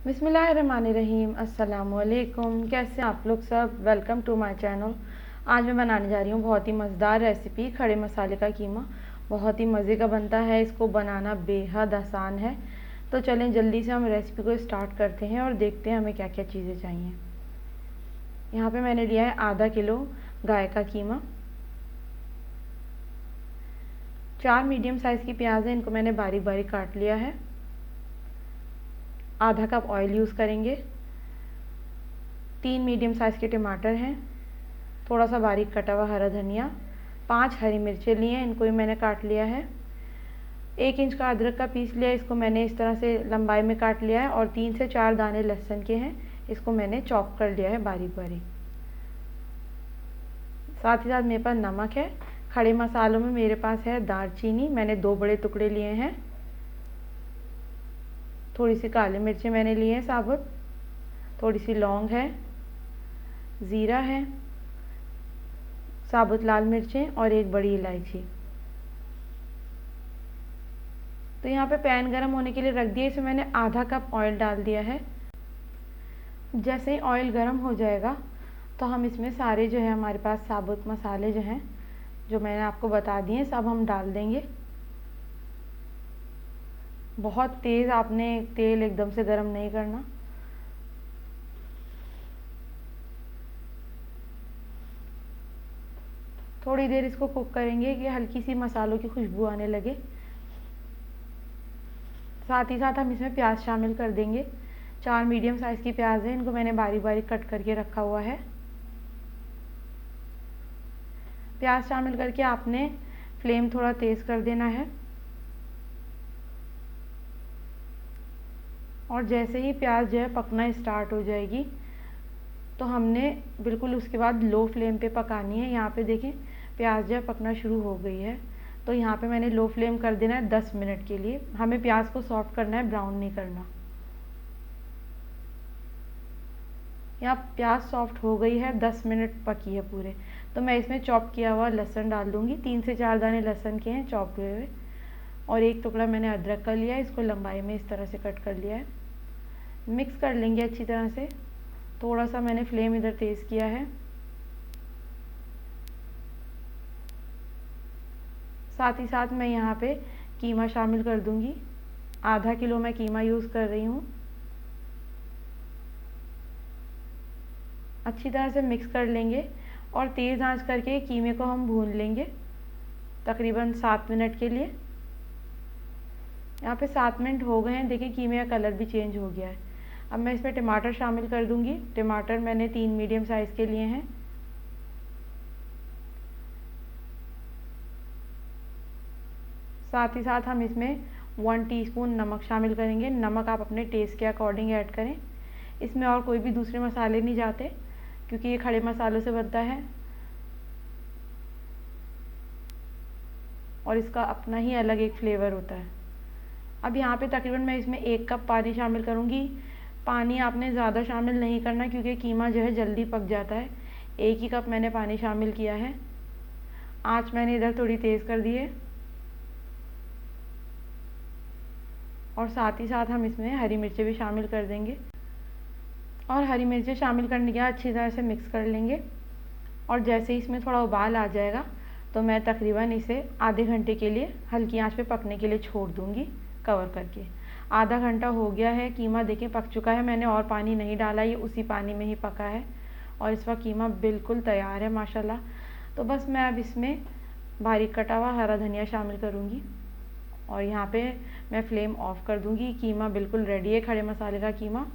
बिस्मिल्लाहिर्रहमानिर्रहीम। अस्सलामुअलैकुम। कैसे आप लोग सब? Welcome to my channel. आज मैं बनाने जा रही हूँ बहुत ही मज़ेदार रेसिपी, खड़े मसाले का कीमा। बहुत ही मज़े का बनता है, इसको बनाना बेहद आसान है। तो चलें जल्दी से हम रेसिपी को स्टार्ट करते हैं और देखते हैं हमें क्या क्या चीज़ें चाहिए। यहाँ पे मैंने लिया है आधा किलो गाय का कीमा। 4 मीडियम साइज़ की प्याज है, इनको मैंने बारीक बारीक काट लिया है। आधा कप ऑयल यूज़ करेंगे। 3 मीडियम साइज़ के टमाटर हैं, थोड़ा सा बारीक कटा हुआ हरा धनिया, 5 हरी मिर्चें ली हैं, इनको भी मैंने काट लिया है। 1 इंच का अदरक का पीस लिया, इसको मैंने इस तरह से लंबाई में काट लिया है। और 3 से 4 दाने लहसुन के हैं, इसको मैंने चॉप कर लिया है बारीक बारीक। साथ ही साथ मेरे पास नमक है। खड़े मसालों में मेरे पास है दालचीनी, मैंने 2 बड़े टुकड़े लिए हैं। थोड़ी सी काली मिर्चें मैंने ली हैं साबुत, थोड़ी सी लौंग है, ज़ीरा है, साबुत लाल मिर्चें और 1 बड़ी इलायची। तो यहाँ पे पैन गरम होने के लिए रख दिया, इसमें मैंने आधा कप ऑयल डाल दिया है। जैसे ही ऑयल गरम हो जाएगा तो हम इसमें सारे जो है हमारे पास साबुत मसाले जो हैं, जो मैंने आपको बता दिए, सब हम डाल देंगे। बहुत तेज़ आपने तेल एकदम से गरम नहीं करना। थोड़ी देर इसको कुक करेंगे कि हल्की सी मसालों की खुशबू आने लगे। साथ ही साथ हम इसमें प्याज शामिल कर देंगे। 4 मीडियम साइज़ की प्याज है, इनको मैंने बारीक बारीक कट करके रखा हुआ है। प्याज शामिल करके आपने फ्लेम थोड़ा तेज़ कर देना है। और जैसे ही प्याज जो है पकना स्टार्ट हो जाएगी तो हमने बिल्कुल उसके बाद लो फ्लेम पे पकानी है। यहाँ पे देखें प्याज जो है पकना शुरू हो गई है, तो यहाँ पे मैंने लो फ्लेम कर देना है 10 मिनट के लिए। हमें प्याज को सॉफ्ट करना है, ब्राउन नहीं करना। यहाँ प्याज सॉफ्ट हो गई है, 10 मिनट पकी है पूरे। तो मैं इसमें चॉप किया हुआ लहसुन डाल दूँगी। 3 से 4 दाने लहसुन के हैं चॉप हुए हुए, और 1 टुकड़ा मैंने अदरक का लिया है, इसको लंबाई में इस तरह से कट कर लिया है। मिक्स कर लेंगे अच्छी तरह से। थोड़ा सा मैंने फ्लेम इधर तेज़ किया है। साथ ही साथ मैं यहाँ पे कीमा शामिल कर दूँगी। आधा किलो मैं कीमा यूज़ कर रही हूँ। अच्छी तरह से मिक्स कर लेंगे और तेज़ आंच करके कीमे को हम भून लेंगे तकरीबन 7 मिनट के लिए। यहाँ पे 7 मिनट हो गए हैं, देखिए कीमे का कलर भी चेंज हो गया है। अब मैं इसमें टमाटर शामिल कर दूँगी। टमाटर मैंने 3 मीडियम साइज़ के लिए हैं। साथ ही साथ हम इसमें 1 टीस्पून नमक शामिल करेंगे। नमक आप अपने टेस्ट के अकॉर्डिंग ऐड करें। इसमें और कोई भी दूसरे मसाले नहीं जाते, क्योंकि ये खड़े मसालों से बनता है और इसका अपना ही अलग एक फ्लेवर होता है। अब यहाँ पे तकरीबन मैं इसमें 1 कप पानी शामिल करूँगी। पानी आपने ज़्यादा शामिल नहीं करना, क्योंकि कीमा जो है जल्दी पक जाता है। 1 ही कप मैंने पानी शामिल किया है। आँच मैंने इधर थोड़ी तेज़ कर दी है। और साथ ही साथ हम इसमें हरी मिर्चें भी शामिल कर देंगे। और हरी मिर्चें शामिल करने के बाद अच्छी तरह से मिक्स कर लेंगे। और जैसे ही इसमें थोड़ा उबाल आ जाएगा तो मैं तकरीबन इसे आधे घंटे के लिए हल्की आंच पे पकने के लिए छोड़ दूँगी कवर करके। आधा घंटा हो गया है, कीमा देखें पक चुका है। मैंने और पानी नहीं डाला, ये उसी पानी में ही पका है और इस वक्त कीमा बिल्कुल तैयार है माशाल्लाह। तो बस मैं अब इसमें बारीक कटा हुआ हरा धनिया शामिल करूँगी और यहाँ पे मैं फ्लेम ऑफ कर दूँगी। कीमा बिल्कुल रेडी है, खड़े मसाले का कीमा।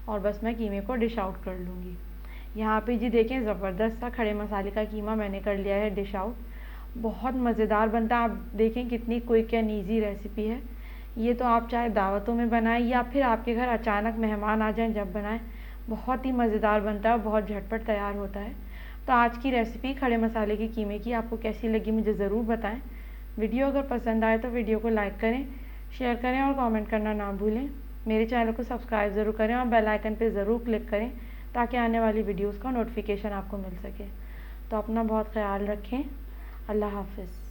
और बस मैं कीमे को डिश आउट कर लूँगी। यहाँ पे जी देखें ज़बरदस्त सा खड़े मसाले का कीमा मैंने कर लिया है डिश आउट। बहुत मज़ेदार बनता है। आप देखें कितनी क्विक एंड ईजी रेसिपी है ये। तो आप चाहे दावतों में बनाएं या फिर आपके घर अचानक मेहमान आ जाएं जब बनाएं, बहुत ही मज़ेदार बनता है, बहुत झटपट तैयार होता है। तो आज की रेसिपी खड़े मसाले के कीमे की आपको कैसी लगी मुझे ज़रूर बताएं। वीडियो अगर पसंद आए तो वीडियो को लाइक करें, शेयर करें और कमेंट करना ना भूलें। मेरे चैनल को सब्सक्राइब ज़रूर करें और बेल आइकन पे ज़रूर क्लिक करें, ताकि आने वाली वीडियोस का नोटिफिकेशन आपको मिल सके। तो अपना बहुत ख्याल रखें। अल्लाह हाफ़िज़।